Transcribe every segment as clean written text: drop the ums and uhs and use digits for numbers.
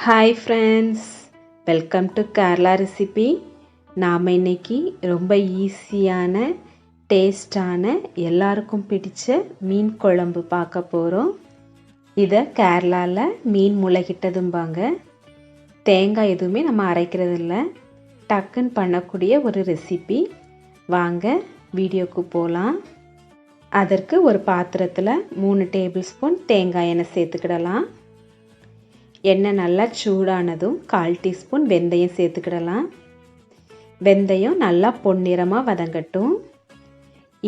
Hi friends, welcome to Kerala recipe. நாம் இன்றைக்கி ரொம்ப ஈஸியான டேஸ்டான எல்லாருக்கும் பிடிச்ச மீன் குழம்பு பார்க்க போகிறோம். இதை கேரளாவில் மீன் முளைகிட்டதும்பாங்க. தேங்காய் எதுவுமே நம்ம அரைக்கிறது இல்லை, டக்குன்னு பண்ணக்கூடிய ஒரு ரெசிபி. வாங்க வீடியோக்கு போகலாம். அதற்கு ஒரு பாத்திரத்தில் 3 டேபிள் ஸ்பூன் தேங்காய் எண்ணெய் சேர்த்துக்கிடலாம். எண்ணெய் நல்லா சூடானதும் 1/4 டீஸ்பூன் வெந்தயம் சேர்த்துக்கிடலாம். வெந்தயம் நல்லா பொன்னிறமாக வதங்கட்டும்.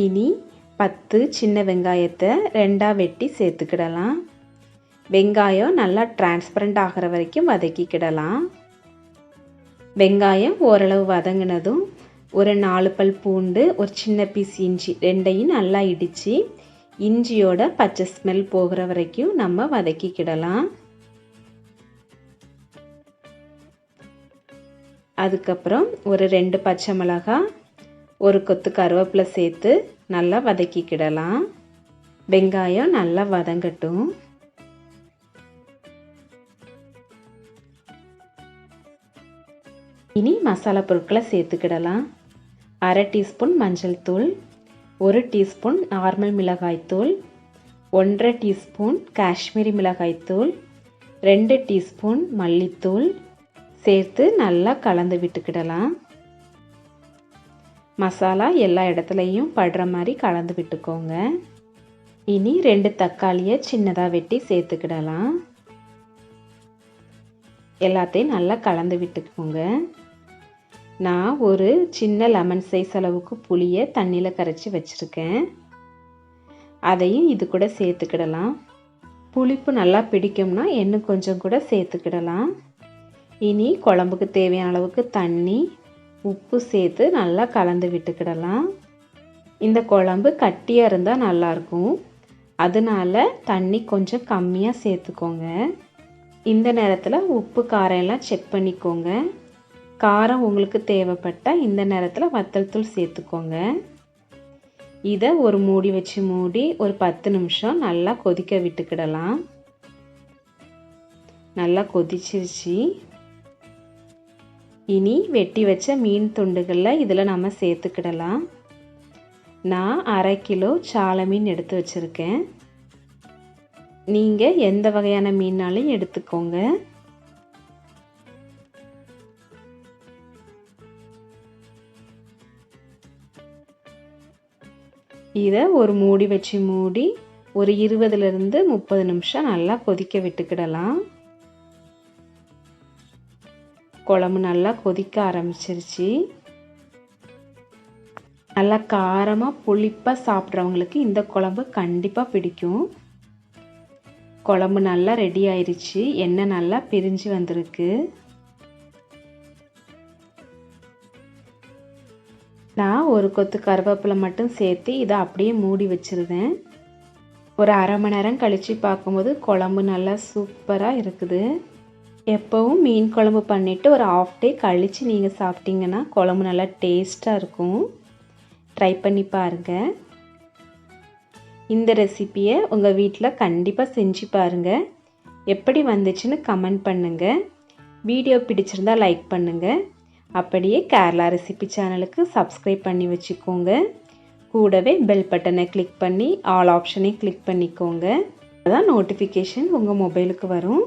இனி 10 சின்ன வெங்காயத்தை 2ஆக வெட்டி சேர்த்துக்கிடலாம். வெங்காயம் நல்லா டிரான்ஸ்பரண்ட் ஆகிற வரைக்கும் வதக்கிக்கிடலாம். வெங்காயம் ஓரளவு வதங்கினதும் ஒரு 4 பல் பூண்டு, ஒரு சின்ன பீஸ் இஞ்சி ரெண்டையும் நல்லா இடித்து இஞ்சியோட பச்சை ஸ்மெல் போகிற வரைக்கும் நம்ம வதக்கிக்கிடலாம். அதுக்கப்புறம் ஒரு 2 பச்சை மிளகாய், ஒரு கொத்து கருவேப்பிலை சேர்த்து நல்லா வதக்கிக்கிடலாம். வெங்காயம் நல்லா வதங்கட்டும். இனி மசாலா பொருட்களை சேர்த்துக்கிடலாம். 1/2 டீஸ்பூன் மஞ்சள் தூள், 1 டீஸ்பூன் நார்மல் மிளகாய்த்தூள், 1/2 டீஸ்பூன் காஷ்மீரி மிளகாய்த்தூள், 2 டீஸ்பூன் மல்லித்தூள் சேர்த்து நல்லா கலந்து விட்டுக்கிடலாம். மசாலா எல்லா இடத்துலையும் படுற மாதிரி கலந்து விட்டுக்கோங்க. இனி 2 தக்காளியை சின்னதாக வெட்டி சேர்த்துக்கிடலாம். எல்லாத்தையும் நல்லா கலந்து விட்டுக்கோங்க. நான் ஒரு சின்ன லெமன் சைஸ் அளவுக்கு புளியை தண்ணியில் கரைச்சி வச்சுருக்கேன். அதையும் இது கூட சேர்த்துக்கிடலாம். புளிப்பு நல்லா பிடிக்கும்னா இன்னும் கொஞ்சம் கூட சேர்த்துக்கிடலாம். இனி குழம்புக்கு தேவையான அளவுக்கு தண்ணி, உப்பு சேர்த்து நல்லா கலந்து விட்டுக்கிடலாம். இந்த குழம்பு கட்டியாக இருந்தால் நல்லாயிருக்கும், அதனால தண்ணி கொஞ்சம் கம்மியாக சேர்த்துக்கோங்க. இந்த நேரத்தில் உப்பு காரம் எல்லாம் செக் பண்ணிக்கோங்க. காரம் உங்களுக்கு தேவைப்பட்டால் இந்த நேரத்தில் வத்தல் தூள் சேர்த்துக்கோங்க. இதை ஒரு மூடி வச்சு மூடி ஒரு 10 நிமிஷம் நல்லா கொதிக்க விட்டுக்கிடலாம். நல்லா கொதிச்சிருச்சு. இனி வெட்டி வச்ச மீன் துண்டுகளில் இதில் நம்ம சேர்த்துக்கிடலாம். நான் 1/2 கிலோ சால மீன் எடுத்து வச்சுருக்கேன். நீங்கள் எந்த வகையான மீனாலையும் எடுத்துக்கோங்க. இதை ஒரு மூடி வச்சு மூடி ஒரு 20லிருந்து 30 நிமிஷம் நல்லா கொதிக்க விட்டுக்கிடலாம். குழம்பு நல்லா கொதிக்க ஆரம்பிச்சிருச்சு. நல்லா காரமாக புளிப்பாக சாப்பிட்றவங்களுக்கு இந்த குழம்பு கண்டிப்பாக பிடிக்கும். குழம்பு நல்லா ரெடி ஆயிடுச்சு. எண்ணெய் நல்லா பிரிஞ்சு வந்திருக்கு. நான் ஒரு கொத்து கருவேப்பிலை மட்டும் சேர்த்து இதை அப்படியே மூடி வச்சுருந்தேன். ஒரு 1/2 மணி நேரம் கழித்து பார்க்கும்போது குழம்பு நல்லா சூப்பராக இருக்குது. எப்போவும் மீன் குழம்பு பண்ணிவிட்டு ஒரு 1/2 டே கழித்து நீங்கள் சாப்பிட்டீங்கன்னா குழம்பு நல்லா டேஸ்ட்டாக இருக்கும். ட்ரை பண்ணி பாருங்கள். இந்த ரெசிப்பியை உங்கள் வீட்டில் கண்டிப்பாக செஞ்சு பாருங்கள். எப்படி வந்துச்சுன்னு கமெண்ட் பண்ணுங்கள். வீடியோ பிடிச்சிருந்தா லைக் பண்ணுங்கள். அப்படியே கேரளா ரெசிபி சேனலுக்கு சப்ஸ்கிரைப் பண்ணி வச்சுக்கோங்க. கூடவே பெல் பட்டனை கிளிக் பண்ணி ஆல் ஆப்ஷனையும் கிளிக் பண்ணிக்கோங்க. அதான் நோட்டிஃபிகேஷன் உங்கள் மொபைலுக்கு வரும்.